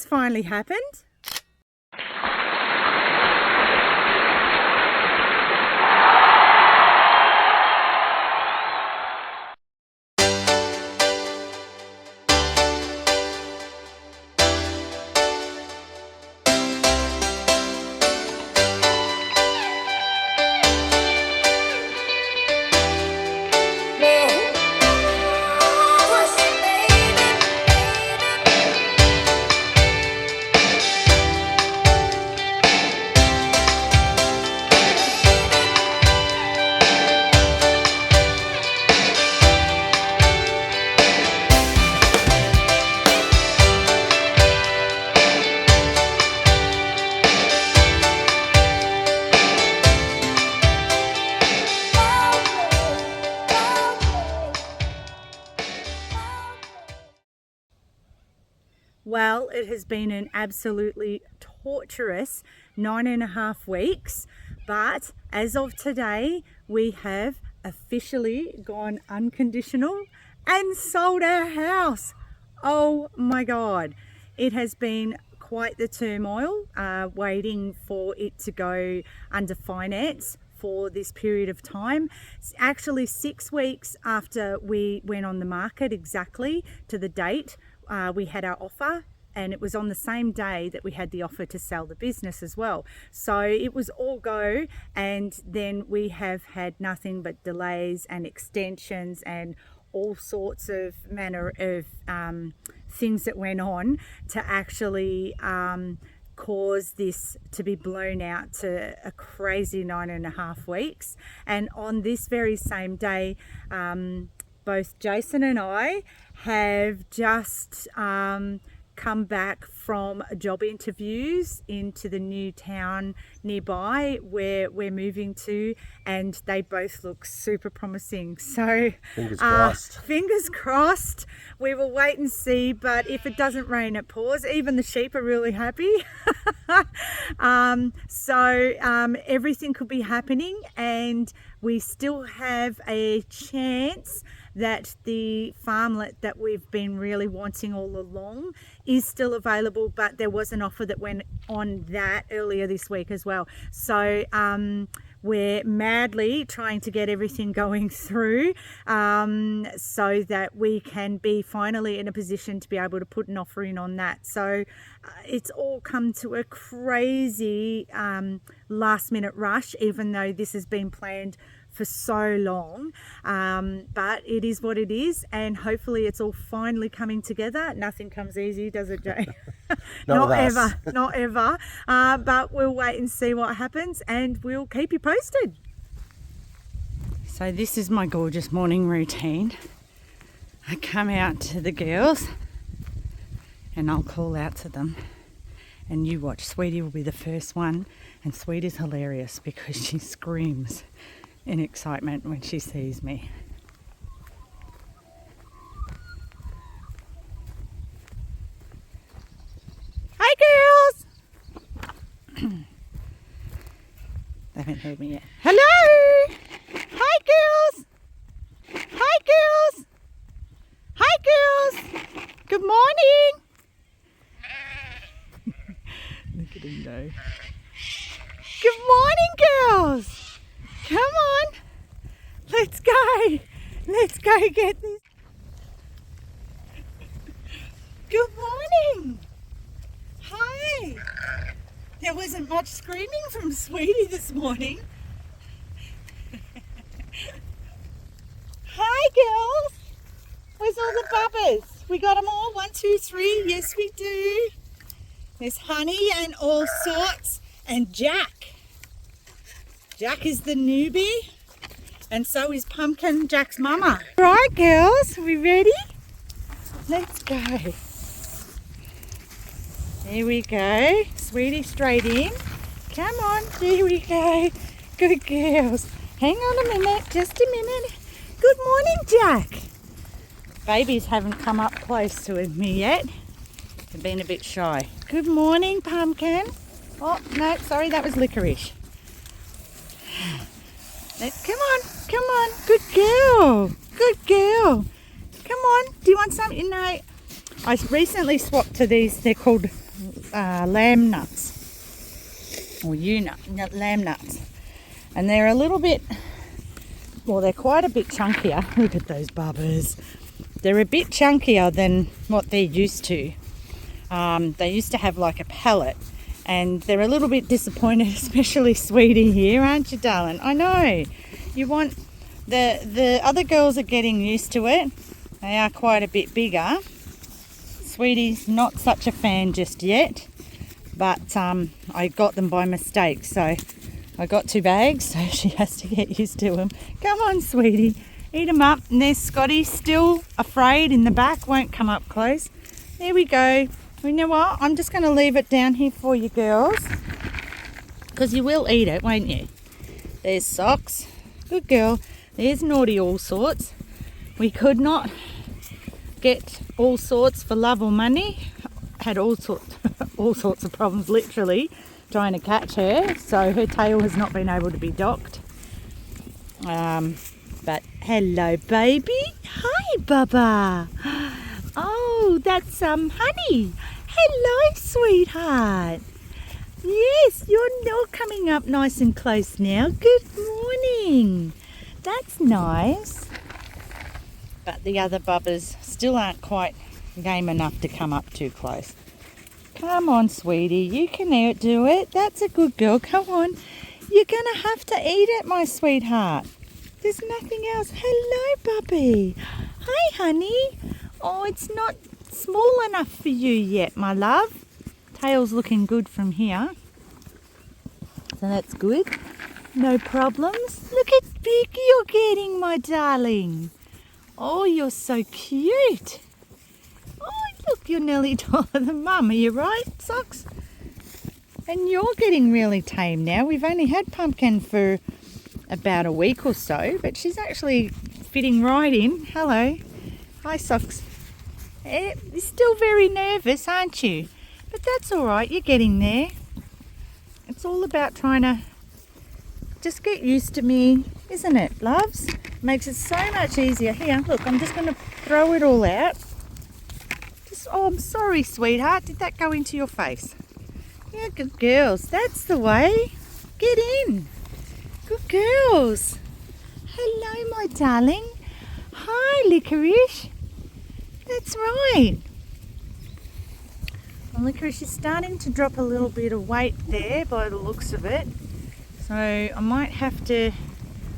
finally happened. Well, it has been an absolutely torturous 9.5 weeks, but as of today, we have officially gone unconditional and sold our house. Oh my God. It has been quite the turmoil waiting for it to go under finance for this period of time. It's actually 6 weeks after we went on the market, exactly to the date we had our offer, and it was on the same day that we had the offer to sell the business as well. So it was all go, and then we have had nothing but delays and extensions and all sorts of manner of things that went on to actually cause this to be blown out to a crazy 9.5 weeks. And on this very same day, both Jason and I have just come back from job interviews into the new town nearby where we're moving to, and they both look super promising. So fingers crossed. We will wait and see, but if it doesn't rain, it pours. Even the sheep are really happy. Everything could be happening, and we still have a chance that the farmlet that we've been really wanting all along is still available, but there was an offer that went on that earlier this week as well. So we're madly trying to get everything going through so that we can be finally in a position to be able to put an offer in on that. So it's all come to a crazy last minute rush, even though this has been planned for so long, but it is what it is, and hopefully it's all finally coming together. Nothing comes easy, does it, Jay? Not ever. But we'll wait and see what happens, and we'll keep you posted. So this is my gorgeous morning routine. I come out to the girls and I'll call out to them, and you watch. Sweetie will be the first one, and Sweetie's hilarious because she screams in excitement when she sees me. Hi girls! They haven't heard me yet. Hello! Hi girls! Hi girls! Hi girls! Good morning! Look at him go. Good morning girls! Come on, let's go. Let's go get this. Good morning. Hi. There wasn't much screaming from Sweetie this morning. Hi, girls. Where's all the bubbers? We got them all? 1, 2, 3. Yes, we do. There's Honey and all sorts, and Jack. Jack is the newbie, and so is Pumpkin, Jack's mama. Right, girls, are we ready? Let's go. There we go. Sweetie, straight in. Come on, there we go. Good girls. Hang on a minute, just a minute. Good morning, Jack. Babies haven't come up close to me yet. They've been a bit shy. Good morning, Pumpkin. Oh, no, sorry, that was Licorice. Come on, good girl, good girl. Come on, do you want something? No, I recently swapped to these, they're called lamb nuts, or lamb nuts, and they're a little bit, well, they're quite a bit chunkier. Look at those bubbers. They're a bit chunkier than what they're used to. They used to have like a pellet, and they're a little bit disappointed, especially Sweetie here, aren't you, darling? I know. You want the other girls are getting used to it. They are quite a bit bigger. Sweetie's not such a fan just yet, but I got them by mistake, so I got 2 bags, so she has to get used to them. Come on, Sweetie, eat them up. And there's Scotty, still afraid in the back, won't come up close. There we go. You know what? I'm just going to leave it down here for you girls, because you will eat it, won't you? There's Socks. Good girl. There's Naughty All Sorts. We could not get All Sorts for love or money. Had all sorts of problems, literally, trying to catch her. So her tail has not been able to be docked. But hello, baby. Hi, Bubba. Oh, that's honey. Hello, sweetheart. Yes, you're coming up nice and close now. Good morning. That's nice. But the other bubbers still aren't quite game enough to come up too close. Come on, sweetie. You can do it. That's a good girl. Come on. You're going to have to eat it, my sweetheart. There's nothing else. Hello, Bubby. Hi, honey. Oh, it's not small enough for you yet, my love. Tail's looking good from here. So that's good. No problems. Look how big you're getting, my darling. Oh, you're so cute. Oh, look, you're nearly taller than Mum. Are you right, Socks? And you're getting really tame now. We've only had Pumpkin for about a week or so, but she's actually fitting right in. Hello. Hi, Socks. You're still very nervous, aren't you? But that's all right. You're getting there. It's all about trying to just get used to me, isn't it, loves? Makes it so much easier. Here, look, I'm just going to throw it all out. Oh, I'm sorry, sweetheart. Did that go into your face? Yeah, good girls. That's the way. Get in. Good girls. Hello, my darling. Hi, Licorice. That's right. Well, Licorice is starting to drop a little bit of weight there by the looks of it. So I might have to,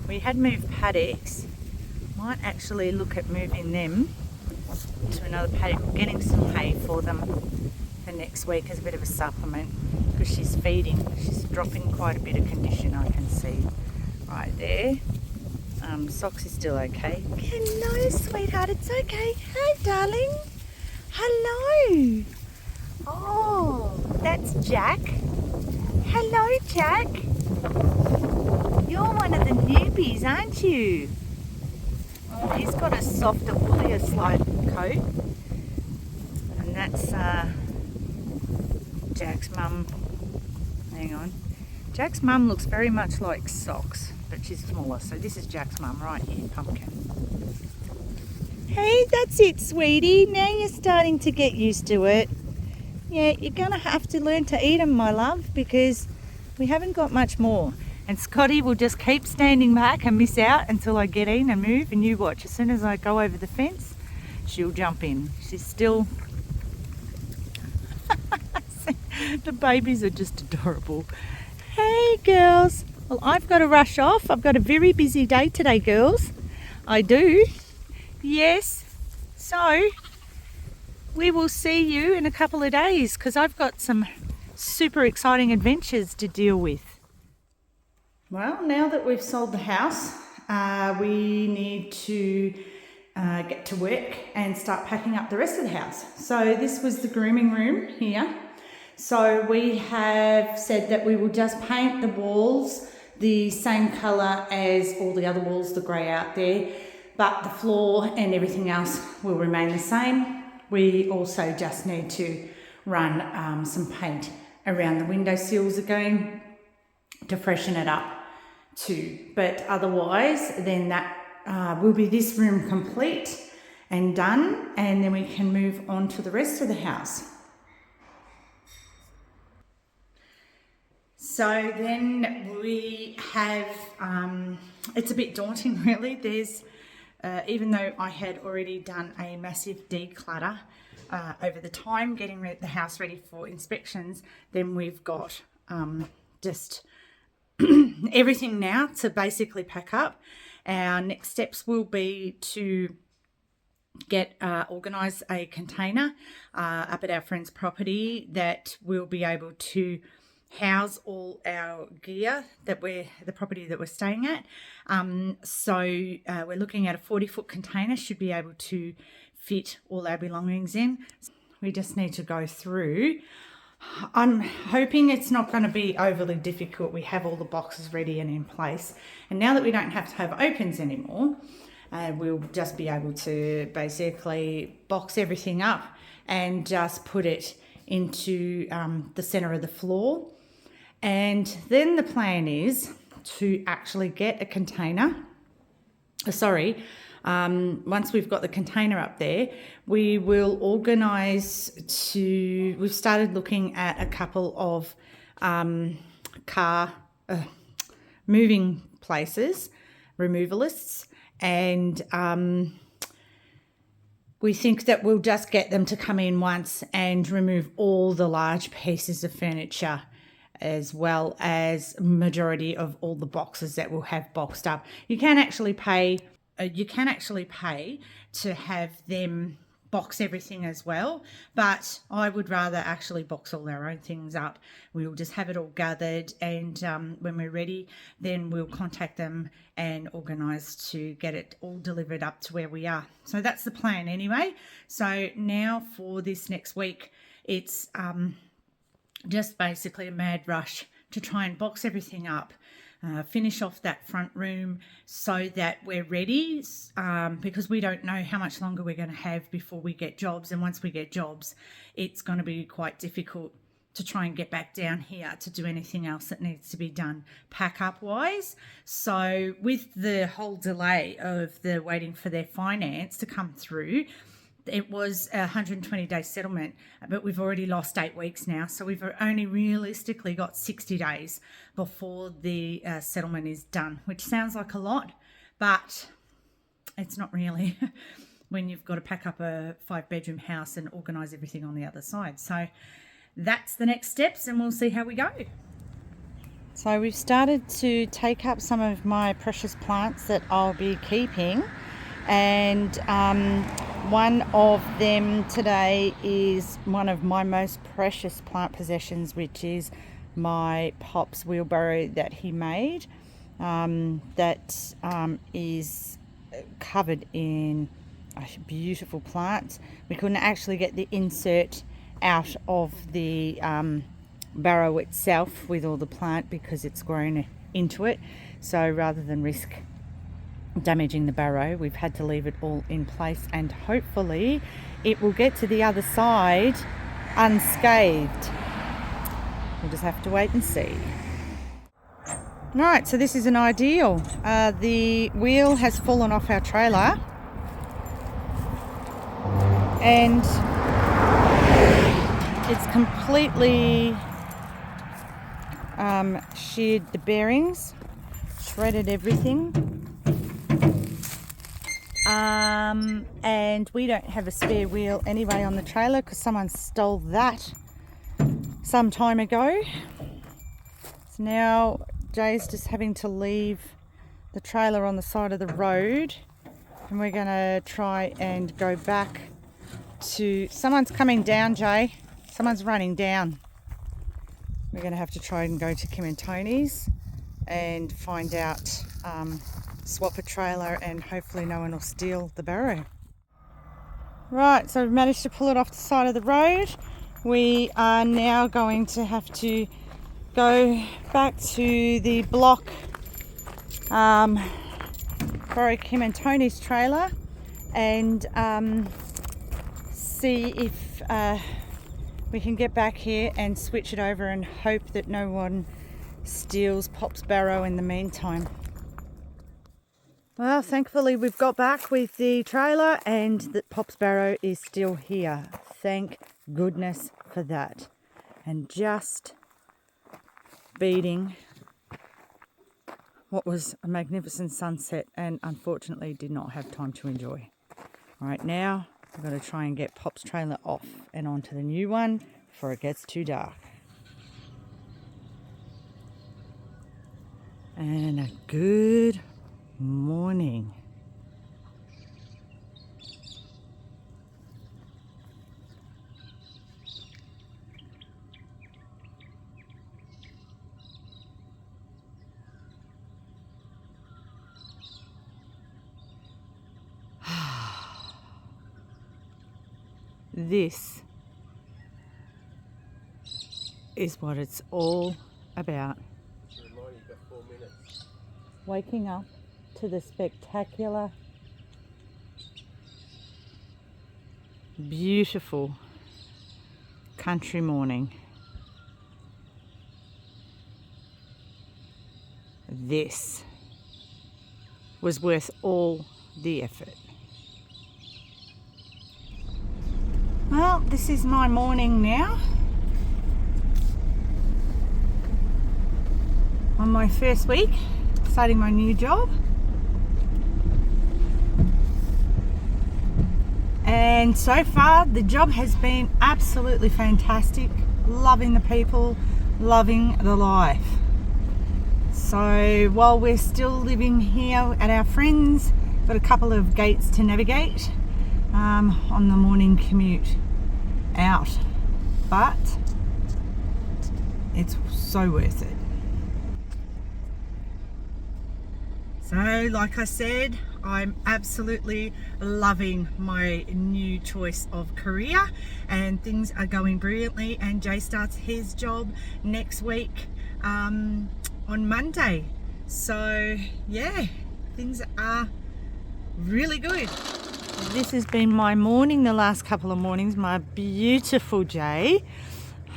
we had moved paddocks. Might actually look at moving them to another paddock, getting some hay for them for next week as a bit of a supplement, because she's feeding. She's dropping quite a bit of condition, I can see right there. Socks is still okay. Hello, sweetheart. It's okay. Hi, darling. Hello. Oh, that's Jack. Hello, Jack. You're one of the newbies, aren't you? Oh, he's got a softer, woollier slight coat. And that's Jack's mum. Hang on. Jack's mum looks very much like Socks, but she's smaller. So this is Jack's mum right here, Pumpkin. Hey, that's it, sweetie. Now you're starting to get used to it. Yeah, you're going to have to learn to eat them, my love, because we haven't got much more. And Scotty will just keep standing back and miss out until I get in and move. And you watch, as soon as I go over the fence, she'll jump in. She's still... The babies are just adorable. Hey, girls. Well, I've got to rush off. I've got a very busy day today, girls. I do. Yes. So, we will see you in a couple of days, because I've got some super exciting adventures to deal with. Well, now that we've sold the house, we need to get to work and start packing up the rest of the house. So this was the grooming room here. So we have said that we will just paint the walls the same colour as all the other walls, the grey out there, but the floor and everything else will remain the same. We also just need to run some paint around the window sills again to freshen it up too. But otherwise, then that will be this room complete and done, and then we can move on to the rest of the house. So then we have, it's a bit daunting really. There's, even though I had already done a massive declutter over the time, getting the house ready for inspections, then we've got just everything now to basically pack up. Our next steps will be to organise a container up at our friend's property that will be able to house all our gear that the property that we're staying at. So we're looking at a 40-foot container, should be able to fit all our belongings in. We just need to go through. I'm hoping it's not going to be overly difficult. We have all the boxes ready and in place, and now that we don't have to have opens anymore, we'll just be able to basically box everything up and just put it into the center of the floor. And then the plan is to actually get a container. Once we've got the container up there, we will organise we've started looking at a couple of car moving places, removalists, and we think that we'll just get them to come in once and remove all the large pieces of furniture, as well as majority of all the boxes that we'll have boxed up. You can actually pay to have them box everything as well, but I would rather actually box all our own things up. We'll just have it all gathered, and when we're ready, then we'll contact them and organise to get it all delivered up to where we are. So that's the plan anyway. So now for this next week, it's just basically a mad rush to try and box everything up, finish off that front room so that we're ready, because we don't know how much longer we're going to have before we get jobs. And once we get jobs, it's going to be quite difficult to try and get back down here to do anything else that needs to be done pack up wise. So with the whole delay of the waiting for their finance to come through, it was a 120-day settlement, but we've already lost 8 weeks now. So we've only realistically got 60 days before the settlement is done, which sounds like a lot, but it's not really when you've got to pack up a 5-bedroom house and organise everything on the other side. So that's the next steps, and we'll see how we go. So we've started to take up some of my precious plants that I'll be keeping, and one of them today is one of my most precious plant possessions, which is my Pop's wheelbarrow that he made, that is covered in beautiful plants. We couldn't actually get the insert out of the barrow itself with all the plant because it's grown into it, so rather than risk damaging the barrow, we've had to leave it all in place, and hopefully it will get to the other side unscathed. We'll just have to wait and see. Alright, so this is an ideal. The wheel has fallen off our trailer, and it's completely sheared the bearings, shredded everything. And we don't have a spare wheel anyway on the trailer because someone stole that some time ago. So now Jay's just having to leave the trailer on the side of the road, and we're going to try and go back to... Someone's coming down, Jay. Someone's running down. We're going to have to try and go to Kim and Tony's and find out, swap a trailer, and hopefully no one will steal the barrow. Right, so we've managed to pull it off the side of the road. We are now going to have to go back to the block, borrow Kim and Tony's trailer, and see if we can get back here and switch it over and hope that no one steals Pop's barrow in the meantime. Well, thankfully we've got back with the trailer and that Pop's barrow is still here. Thank goodness for that. And just beating what was a magnificent sunset, and unfortunately did not have time to enjoy. All right, now I'm going to try and get Pop's trailer off and onto the new one before it gets too dark. And a good morning. This is what it's all about. Waking up to the spectacular, beautiful country morning. This was worth all the effort. Well, this is my morning now. On my first week, starting my new job. And so far, the job has been absolutely fantastic. Loving the people, loving the life. So while we're still living here at our friends', got a couple of gates to navigate on the morning commute out, but it's so worth it. So like I said, I'm absolutely loving my new choice of career, and things are going brilliantly, and Jay starts his job next week on Monday. So yeah, things are really good. This has been my morning the last couple of mornings. My beautiful Jay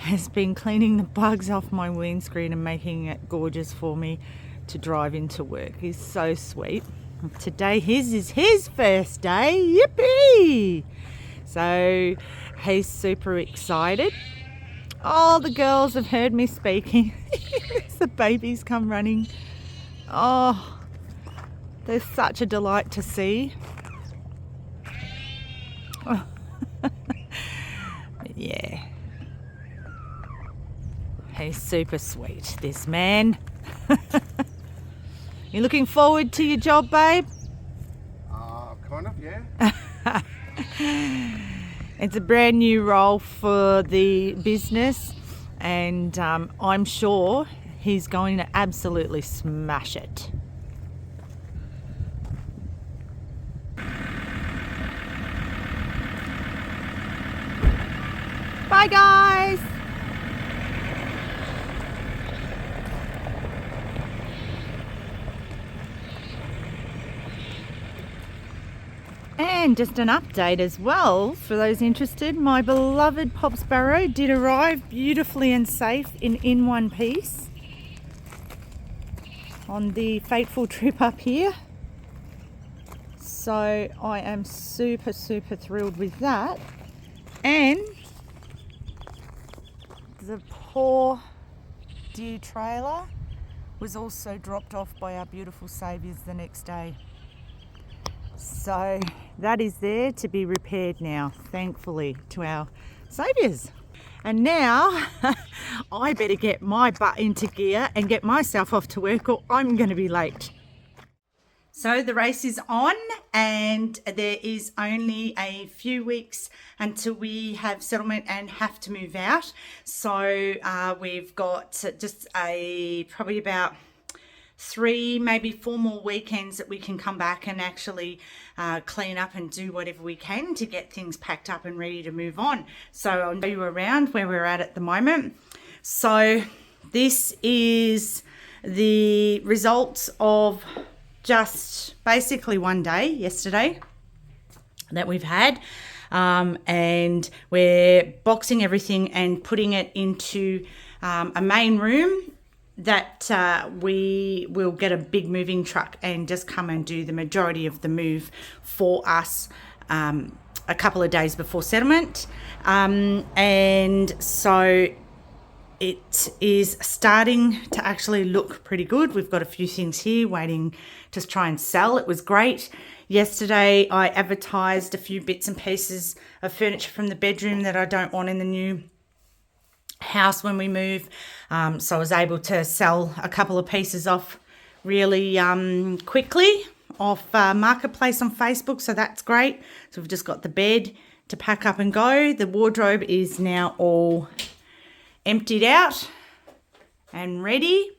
has been cleaning the bugs off my windscreen and making it gorgeous for me to drive into work. He's so sweet. Today is his first day. Yippee! So he's super excited. All the girls have heard me speaking. The babies come running. Oh, they're such a delight to see. Oh. Yeah, he's super sweet, this man. You looking forward to your job, babe? Kind of, yeah. It's a brand new role for the business, and I'm sure he's going to absolutely smash it. Bye, guys. And just an update as well for those interested, my beloved Pop Sparrow did arrive beautifully and safe in one piece on the fateful trip up here. So I am super thrilled with that. And the poor deer trailer was also dropped off by our beautiful saviours the next day. So that is there to be repaired now, thankfully, to our saviours. And now I better get my butt into gear and get myself off to work, or I'm going to be late. So the race is on, and there is only a few weeks until we have settlement and have to move out. So we've got just probably about 3, maybe 4 more weekends that we can come back and actually clean up and do whatever we can to get things packed up and ready to move on. So I'll show you around where we're at the moment. So this is the results of just basically one day yesterday that we've had, and we're boxing everything and putting it into a main room that we will get a big moving truck and just come and do the majority of the move for us a couple of days before settlement. And so it is starting to actually look pretty good. We've got a few things here waiting to try and sell. It was great. Yesterday I advertised a few bits and pieces of furniture from the bedroom that I don't want in the new house when we move. So I was able to sell a couple of pieces off really quickly off Marketplace on Facebook. So that's great. So we've just got the bed to pack up and go. The wardrobe is now all emptied out and ready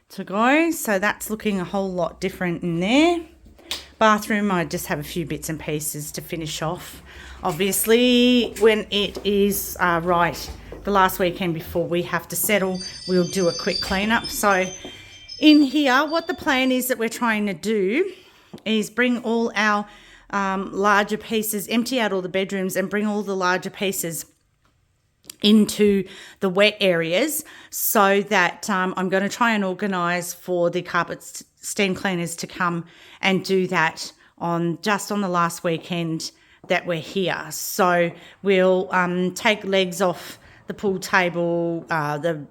to go. So that's looking a whole lot different in there. Bathroom, I just have a few bits and pieces to finish off. Obviously, when it is right, the last weekend before we have to settle, we'll do a quick cleanup. So in here, what the plan is that we're trying to do is bring all our larger pieces, empty out all the bedrooms and bring all the larger pieces into the wet areas, so that I'm going to try and organise for the carpet steam cleaners to come and do that on the last weekend that we're here. So we'll take legs off the pool table, the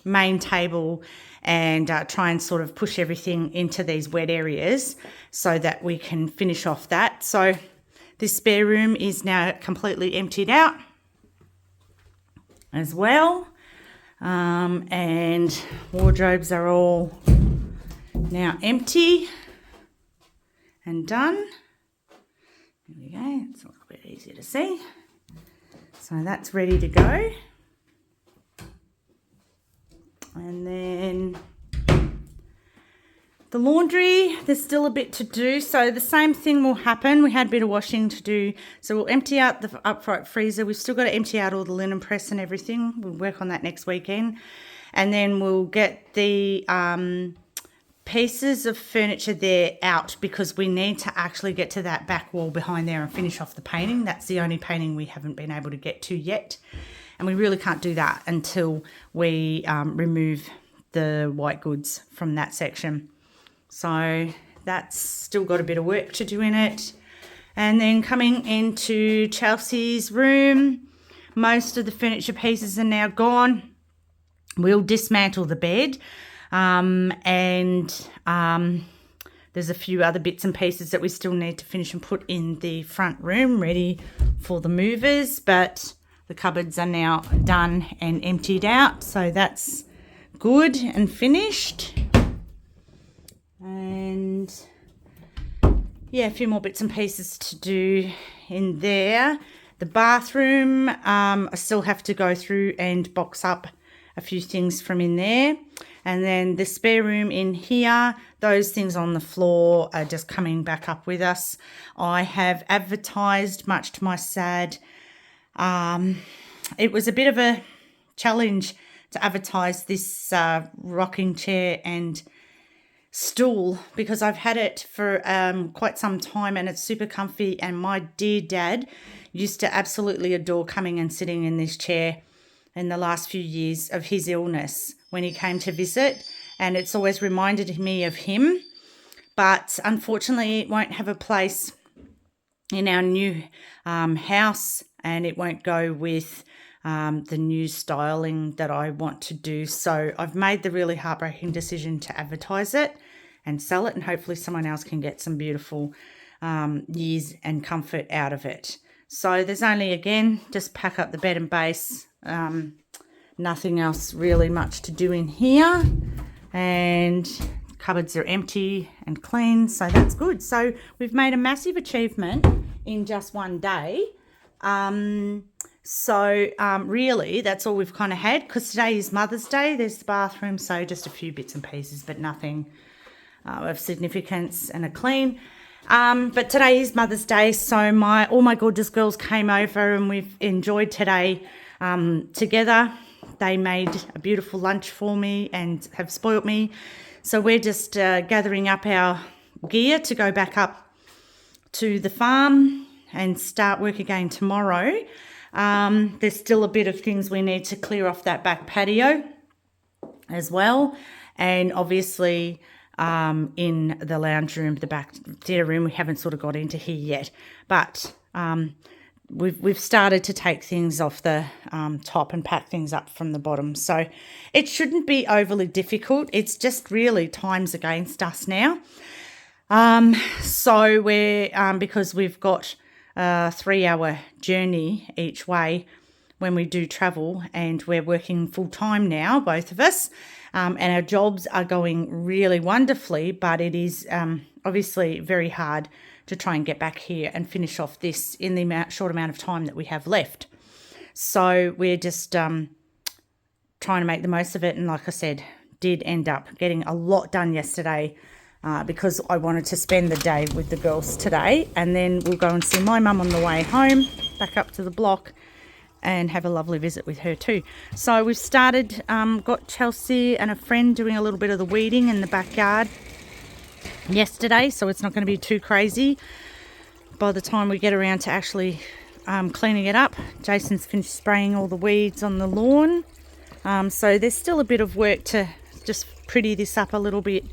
main table, and try and sort of push everything into these wet areas so that we can finish off that. So this spare room is now completely emptied out as well, and wardrobes are all now empty and done. There we go, it's a little bit easier to see. So that's ready to go. And then the laundry, there's still a bit to do. So the same thing will happen. We had a bit of washing to do. So we'll empty out the upright freezer. We've still got to empty out all the linen press and everything. We'll work on that next weekend. And then we'll get the pieces of furniture there out, because we need to actually get to that back wall behind there and finish off the painting. That's the only painting we haven't been able to get to yet. And we really can't do that until we remove the white goods from that section. So that's still got a bit of work to do in it. And then coming into Chelsea's room, most of the furniture pieces are now gone. We'll dismantle the bed, and there's a few other bits and pieces that we still need to finish and put in the front room ready for the movers, but the cupboards are now done and emptied out, so that's good and finished. And yeah, a few more bits and pieces to do in there. The bathroom, I still have to go through and box up a few things from in there. And then the spare room in here, those things on the floor are just coming back up with us. I have advertised, much to my sad. It was a bit of a challenge to advertise this rocking chair and stool, because I've had it for quite some time and it's super comfy, and my dear dad used to absolutely adore coming and sitting in this chair in the last few years of his illness when he came to visit, and it's always reminded me of him. But unfortunately it won't have a place in our new house, and it won't go with the new styling that I want to do. So I've made the really heartbreaking decision to advertise it and sell it, and hopefully someone else can get some beautiful years and comfort out of it. So there's only, again, just pack up the bed and base. Nothing else really much to do in here, and cupboards are empty and clean, so that's good. So we've made a massive achievement in just one day. Really that's all we've kind of had, because today is Mother's Day. There's the bathroom, so just a few bits and pieces, but nothing of significance, and a clean. But today is Mother's Day, so all my gorgeous girls came over and we've enjoyed today together. They made a beautiful lunch for me and have spoilt me. So we're just gathering up our gear to go back up to the farm and start work again tomorrow. There's still a bit of things we need to clear off that back patio as well. And obviously in the lounge room, the back theatre room, we haven't sort of got into here yet. But we've started to take things off the top and pack things up from the bottom. So it shouldn't be overly difficult. It's just really time's against us now. So we're because we've got a 3-hour journey each way when we do travel, and we're working full time now, both of us, and our jobs are going really wonderfully, but it is obviously very hard to try and get back here and finish off this in the short amount of time that we have left. So we're just trying to make the most of it, and like I said, did end up getting a lot done yesterday because I wanted to spend the day with the girls today, and then we'll go and see my mum on the way home, back up to the block, and have a lovely visit with her too. So we've started, got Chelsea and a friend doing a little bit of the weeding in the backyard yesterday, so it's not going to be too crazy by the time we get around to actually cleaning it up. Jason's finished spraying all the weeds on the lawn, so there's still a bit of work to just pretty this up a little bit,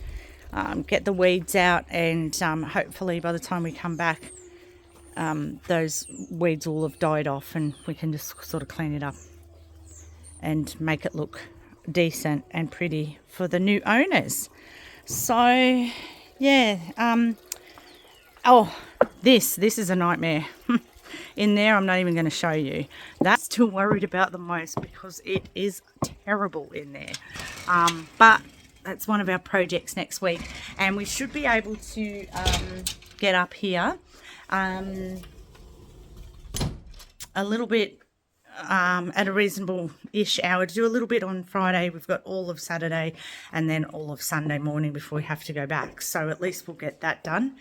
get the weeds out, and hopefully by the time we come back those weeds will have died off and we can just sort of clean it up and make it look decent and pretty for the new owners. So yeah, oh, this is a nightmare. In there, I'm not even going to show you. That's still worried about the most because it is terrible in there. But that's one of our projects next week, and we should be able to get up here a little bit at a reasonable-ish hour to do a little bit on Friday. We've got all of Saturday and then all of Sunday morning before we have to go back. So at least we'll get that done.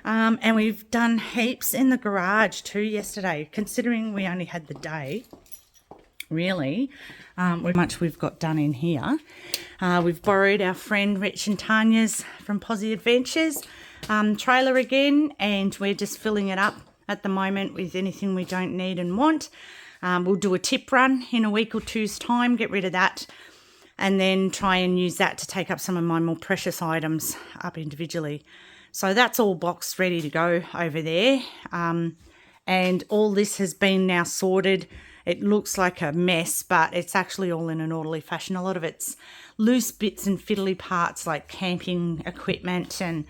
And we've done heaps in the garage too yesterday, considering we only had the day. Really, how much we've got done in here. We've borrowed our friend Rich and Tanya's from Aussie Adventures trailer again, and we're just filling it up at the moment with anything we don't need and want. We'll do a tip run in a week or two's time, get rid of that, and then try and use that to take up some of my more precious items up individually. So that's all boxed, ready to go over there. And all this has been now sorted. It looks like a mess, but it's actually all in an orderly fashion. A lot of it's loose bits and fiddly parts like camping equipment and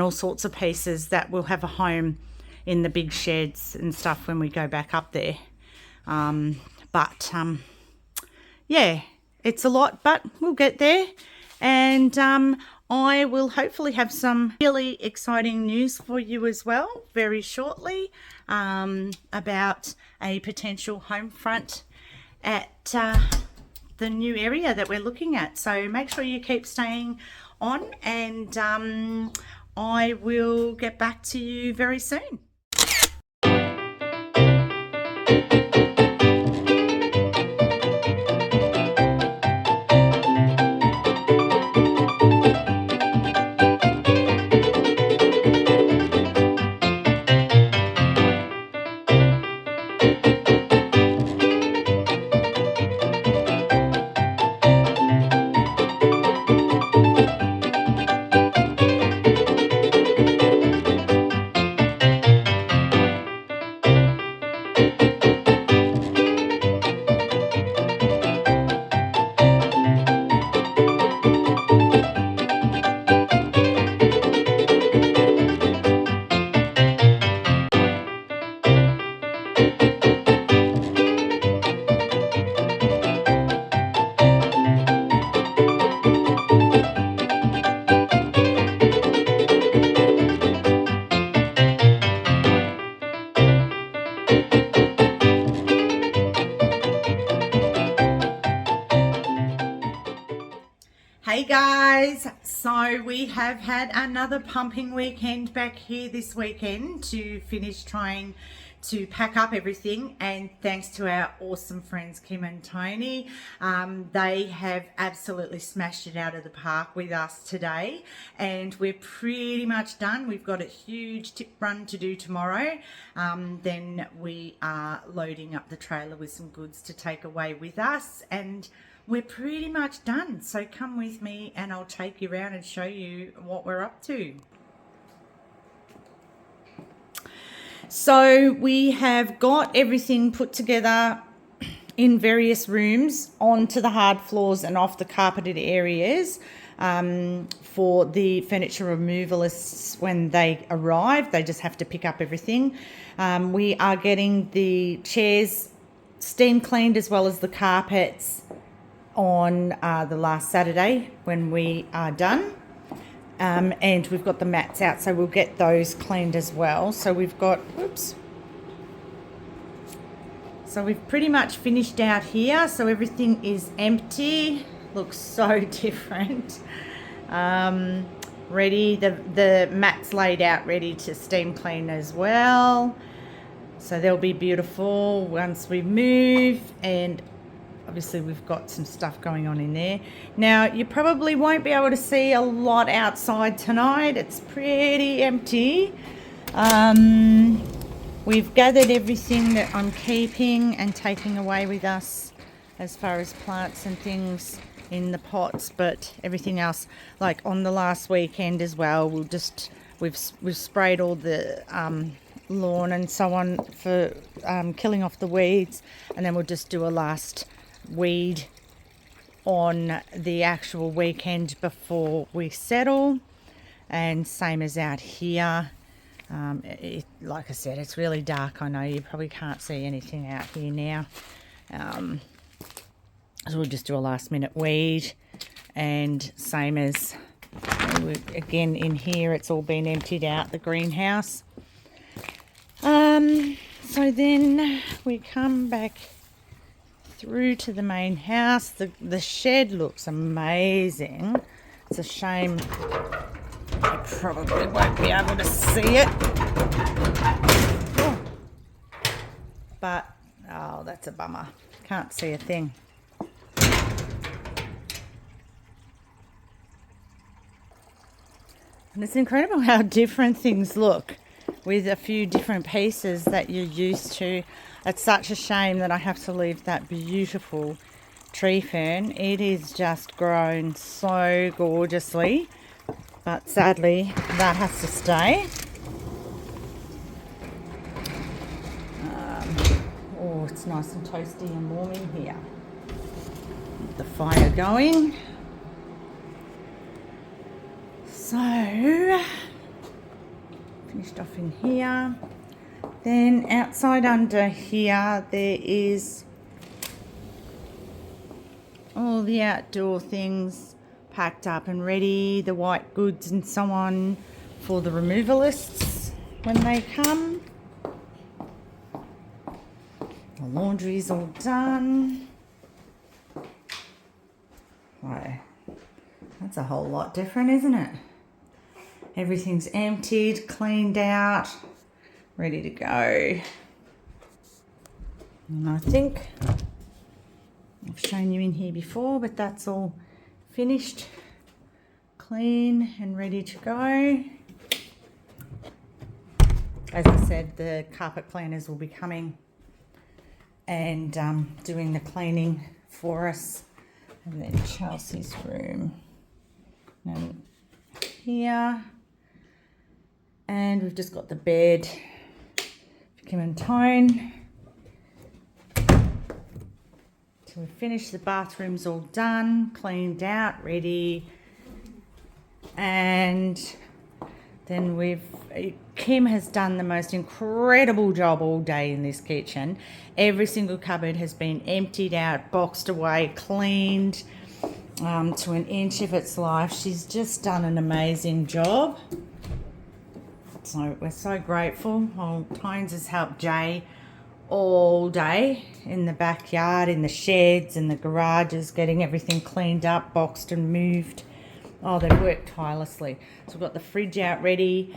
all sorts of pieces that will have a home in the big sheds and stuff when we go back up there. Yeah, it's a lot, but we'll get there. And I will hopefully have some really exciting news for you as well very shortly about a potential home front at the new area that we're looking at. So make sure you keep staying on, and I will get back to you very soon. Hey guys, so we have had another pumping weekend back here this weekend to finish trying to pack up everything, and thanks to our awesome friends Kim and Tony, they have absolutely smashed it out of the park with us today, and we're pretty much done. We've got a huge tip run to do tomorrow, then we are loading up the trailer with some goods to take away with us, and we're pretty much done. So come with me and I'll take you around and show you what we're up to. So we have got everything put together in various rooms onto the hard floors and off the carpeted areas for the furniture removalists when they arrive. They just have to pick up everything. We are getting the chairs steam cleaned as well as the carpets on the last Saturday when we are done. And we've got the mats out, so we'll get those cleaned as well. So we've got, so we've pretty much finished out here. So everything is empty. Looks so different. Ready, the mats laid out, ready to steam clean as well. So they'll be beautiful once we move, and obviously we've got some stuff going on in there. Now, you probably won't be able to see a lot outside tonight. It's pretty empty. We've gathered everything that I'm keeping and taking away with us as far as plants and things in the pots, but everything else, like on the last weekend as well, we've sprayed all the lawn and so on for killing off the weeds, and then we'll just do a last weed on the actual weekend before we settle. And same as out here. Like I said, it's really dark. I know you probably can't see anything out here now. So we'll just do a last minute weed, and same as again in here, it's all been emptied out, the greenhouse. So then we come back through to the main house. The shed looks amazing. It's a shame I probably won't be able to see it. Oh. But, oh, that's a bummer. Can't see a thing. And it's incredible how different things look with a few different pieces that you're used to. It's such a shame that I have to leave that beautiful tree fern. It is just grown so gorgeously, but sadly that has to stay. Oh, it's nice and toasty and warm in here. Get the fire going. So, finished off in here. Then outside under here, there is all the outdoor things packed up and ready, the white goods and so on for the removalists when they come. The laundry's all done. Right. That's a whole lot different, isn't it? Everything's emptied, cleaned out, ready to go. And I think I've shown you in here before, but that's all finished, clean and ready to go. As I said, the carpet cleaners will be coming and doing the cleaning for us. And then Chelsea's room. And here. And we've just got the bed for Kim and Tone. So we've finished, the bathroom's all done, cleaned out, ready. And then Kim has done the most incredible job all day in this kitchen. Every single cupboard has been emptied out, boxed away, cleaned to an inch of its life. She's just done an amazing job. So we're so grateful. Well, Tones has helped Jay all day in the backyard, in the sheds, in the garages, getting everything cleaned up, boxed and moved. Oh, they've worked tirelessly. So we've got the fridge out ready.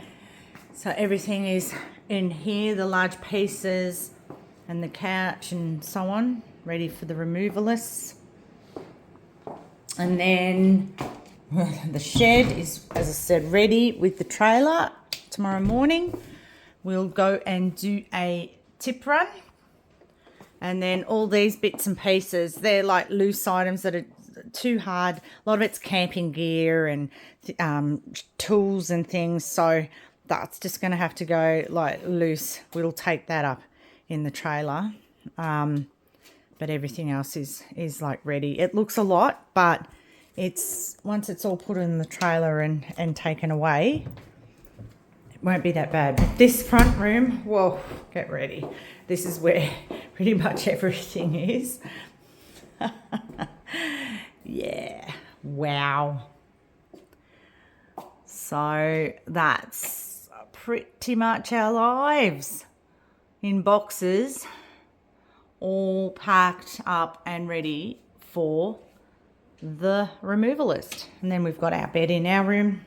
So everything is in here, the large pieces and the couch and so on, ready for the removalists. And then the shed is, as I said, ready with the trailer. Tomorrow morning we'll go and do a tip run, and then all these bits and pieces, they're like loose items that are too hard. A lot of it's camping gear and tools and things, so that's just going to have to go like loose. We'll take that up in the trailer. But everything else is like ready. It looks a lot, but it's once it's all put in the trailer and taken away, it won't be that bad. But this front room, whoa, get ready. This is where pretty much everything is. Yeah, wow. So that's pretty much our lives in boxes, all packed up and ready for the removalist. And then we've got our bed in our room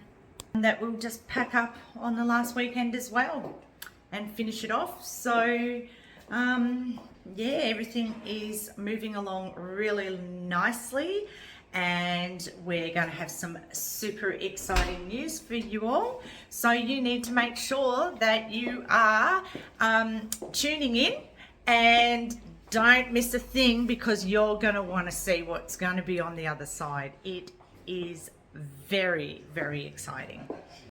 that we'll just pack up on the last weekend as well and finish it off. So yeah, everything is moving along really nicely, and we're going to have some super exciting news for you all. So you need to make sure that you are tuning in and don't miss a thing, because you're going to want to see what's going to be on the other side. It is very, very exciting.